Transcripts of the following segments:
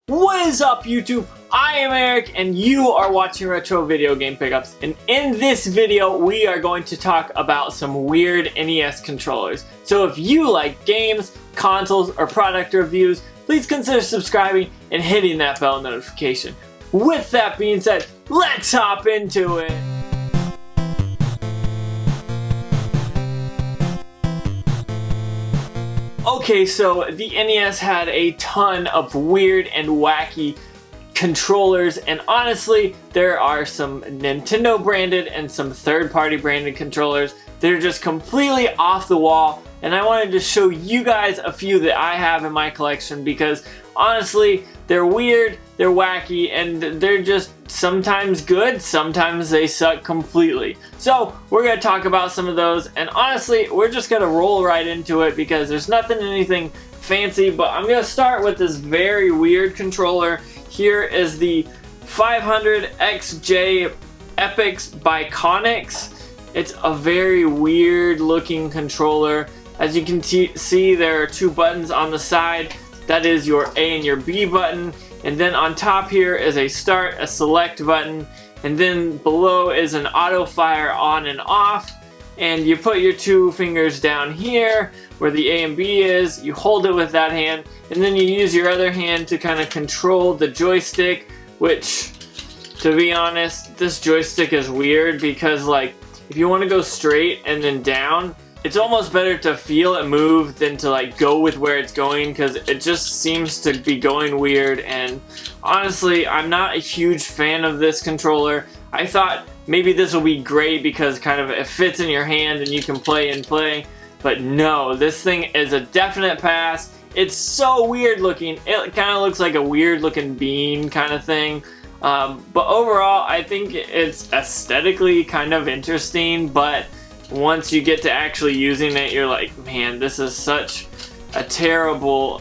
What is up, YouTube? I am Eric and you are watching Retro Video Game Pickups, and in this video we are going to talk about some weird NES controllers. So if you like games, consoles, or product reviews, please consider subscribing and hitting that bell notification. With that being said, let's hop into it! Okay, so the NES had a ton of weird and wacky controllers, and honestly, there are some Nintendo branded and some third-party branded controllers that are just completely off the wall, and I wanted to show you guys a few that I have in my collection because honestly, they're weird, they're wacky, and they're just sometimes good, sometimes they suck completely. So we're going to talk about some of those, and honestly, we're just going to roll right into it because there's anything fancy, but I'm going to start with this very weird controller. Here is the 500XJ Epix by Conix. It's a very weird looking controller. As you can see, there are two buttons on the side. That is your A and your B button, and then on top here is a start, a select button, and then below is an auto fire on and off, and you put your two fingers down here where the A and B is, you hold it with that hand, and then you use your other hand to kind of control the joystick, which, to be honest, this joystick is weird because, like, if you want to go straight and then down, it's almost better to feel it move than to like go with where it's going because it just seems to be going weird, and honestly, I'm not a huge fan of this controller. I thought maybe this will be great because kind of it fits in your hand and you can play, but no, this thing is a definite pass. It's so weird looking. It kind of looks like a weird looking bean kind of thing. But overall, I think it's aesthetically kind of interesting, but once you get to actually using it, you're like, man, this is such a terrible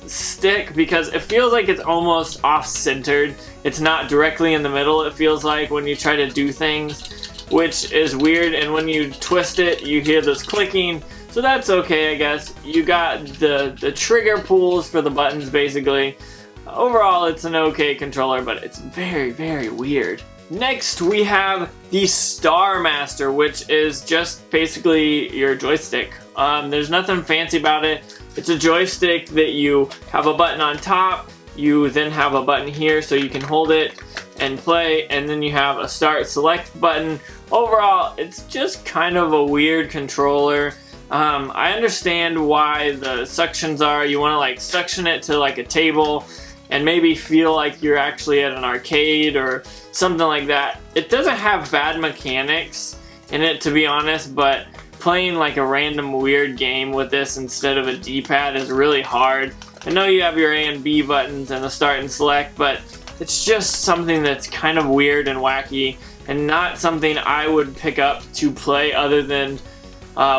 stick because it feels like it's almost off-centered. It's not directly in the middle, it feels like, when you try to do things, which is weird, and when you twist it, you hear this clicking, so that's okay, I guess. You got the trigger pulls for the buttons, basically. Overall, it's an okay controller, but it's very, very weird. Next, we have the Star Master, which is just basically your joystick. There's nothing fancy about it. It's a joystick that you have a button on top, you then have a button here so you can hold it and play, and then you have a start select button. Overall, it's just kind of a weird controller. I understand why the suctions are. You want to like suction it to like a table and maybe feel like you're actually at an arcade or something like that. It doesn't have bad mechanics in it, to be honest, but playing like a random weird game with this instead of a D-pad is really hard. I know you have your A and B buttons and the start and select, but it's just something that's kind of weird and wacky and not something I would pick up to play other than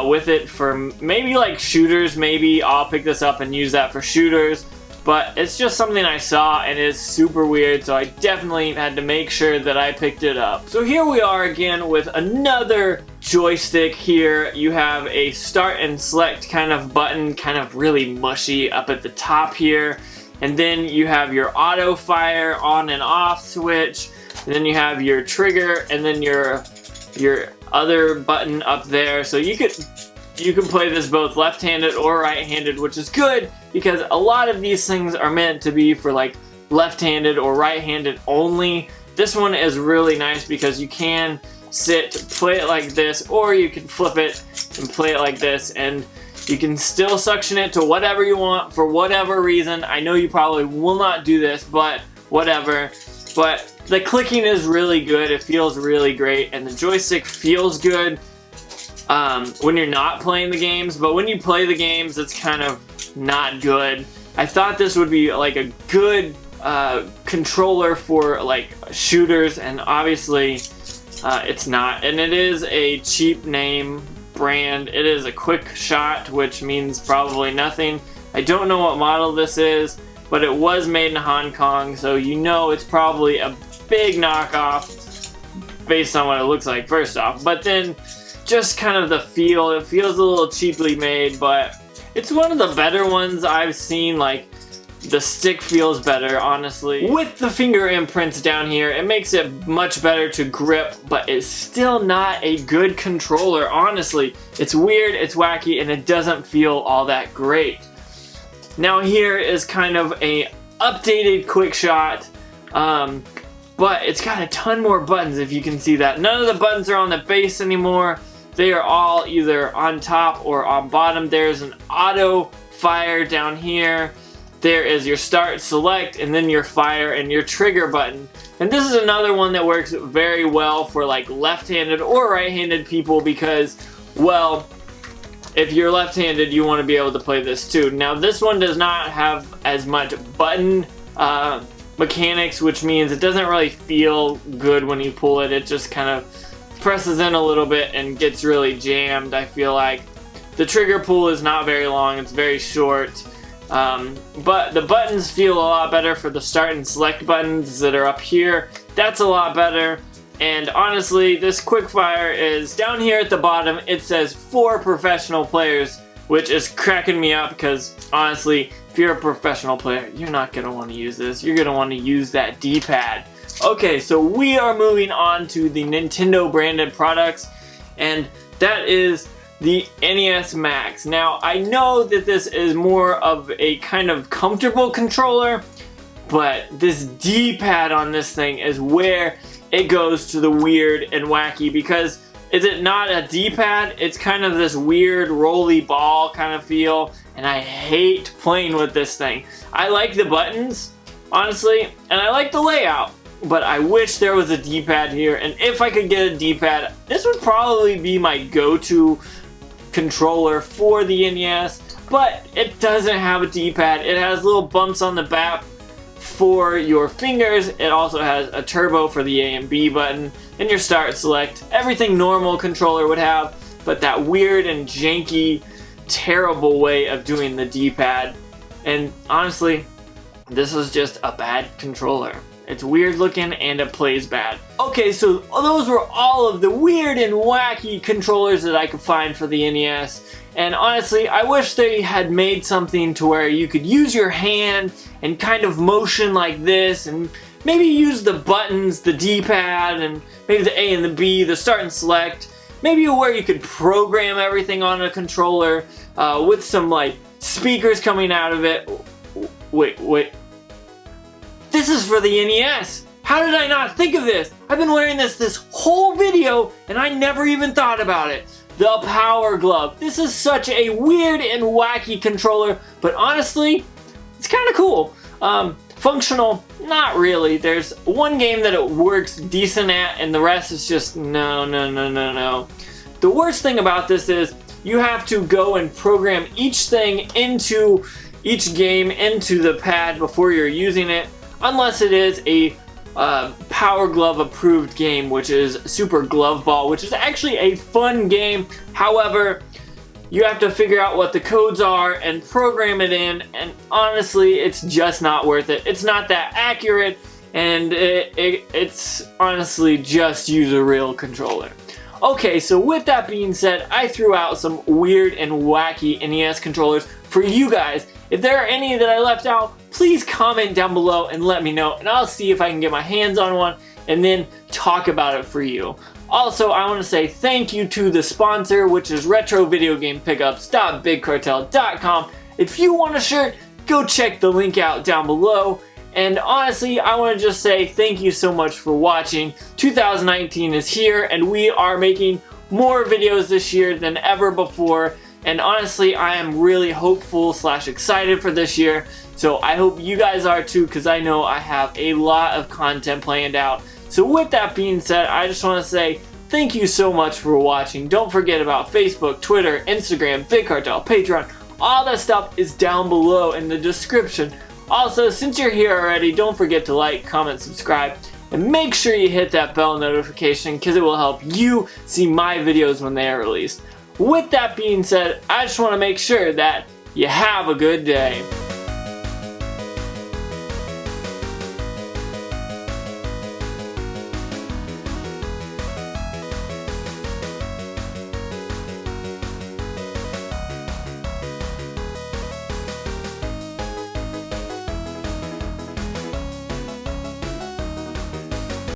with it for maybe like shooters. Maybe I'll pick this up and use that for shooters. But it's just something I saw and is super weird, so I definitely had to make sure that I picked it up. So here we are again with another joystick here. You have a start and select kind of button, kind of really mushy up at the top here. And then you have your auto fire on and off switch. And then you have your trigger and then your other button up there. So you can play this both left-handed or right-handed, which is good because a lot of these things are meant to be for like left-handed or right-handed only. This one is really nice because you can play it like this, or you can flip it and play it like this, and you can still suction it to whatever you want for whatever reason. I know you probably will not do this, but whatever. But the clicking is really good, it feels really great, and the joystick feels good when you're not playing the games, but when you play the games, it's kind of not good. I thought this would be like a good controller for like shooters, and obviously it's not. And it is a cheap name brand. It is a Quick Shot, which means probably nothing. I don't know what model this is, but it was made in Hong Kong, so you know it's probably a big knockoff based on what it looks like first off. But then just kind of the feel, it feels a little cheaply made, but it's one of the better ones I've seen. Like The stick feels better, honestly. With the finger imprints down here, it makes it much better to grip, but it's still not a good controller, honestly. It's weird, it's wacky, and it doesn't feel all that great. Now here is kind of a updated quick shot, but it's got a ton more buttons, if you can see that. None of the buttons are on the base anymore. They are all either on top or on bottom. There's an auto fire down here. There is your start, select, and then your fire and your trigger button. And this is another one that works very well for like left-handed or right-handed people because, well, if you're left-handed, you want to be able to play this too. Now this one does not have as much button mechanics, which means it doesn't really feel good when you pull it. It just kind of presses in a little bit and gets really jammed, I feel like. The trigger pull is not very long, it's very short. But the buttons feel a lot better for the start and select buttons that are up here. That's a lot better. And honestly, this quickfire is down here at the bottom. It says for professional players, which is cracking me up because honestly, if you're a professional player, you're not going to want to use this. You're going to want to use that D-pad. Okay, so we are moving on to the Nintendo branded products, and that is the NES Max. Now, I know that this is more of a kind of comfortable controller, but this D-pad on this thing is where it goes to the weird and wacky, because is it not a D-pad? It's kind of this weird rolly ball kind of feel, and I hate playing with this thing. I like the buttons, honestly, and I like the layout, but I wish there was a D-pad here, and if I could get a D-pad, this would probably be my go-to controller for the NES, but it doesn't have a D-pad. It has little bumps on the back for your fingers. It also has a turbo for the A and B button, and your start, select, everything normal controller would have, but that weird and janky, terrible way of doing the D-pad. And honestly, this is just a bad controller. It's weird looking and it plays bad. Okay, so those were all of the weird and wacky controllers that I could find for the NES. And honestly, I wish they had made something to where you could use your hand and kind of motion like this, and maybe use the buttons, the D-pad, and maybe the A and the B, the start and select. Maybe where you could program everything on a controller with some like speakers coming out of it. Wait. This is for the NES. How did I not think of this? I've been wearing this whole video and I never even thought about it. The Power Glove. This is such a weird and wacky controller, but honestly, it's kind of cool. Functional, not really. There's one game that it works decent at, and the rest is just no. The worst thing about this is you have to go and program each thing into each game into the pad before you're using it, unless it is a Power Glove approved game, which is Super Glove Ball, which is actually a fun game. However, you have to figure out what the codes are and program it in, and honestly, it's just not worth it. It's not that accurate, and it's honestly just use a real controller. Okay, so with that being said, I threw out some weird and wacky NES controllers for you guys. If there are any that I left out, please comment down below and let me know, and I'll see if I can get my hands on one and then talk about it for you. Also, I want to say thank you to the sponsor, which is retrovideogamepickups.bigcartel.com. If you want a shirt, go check the link out down below. And honestly, I want to just say thank you so much for watching. 2019 is here, and we are making more videos this year than ever before. And honestly, I am really hopeful / excited for this year. So I hope you guys are too, because I know I have a lot of content planned out. So with that being said, I just want to say thank you so much for watching. Don't forget about Facebook, Twitter, Instagram, Big Cartel, Patreon. All that stuff is down below in the description. Also, since you're here already, don't forget to like, comment, subscribe, and make sure you hit that bell notification because it will help you see my videos when they are released. With that being said, I just want to make sure that you have a good day.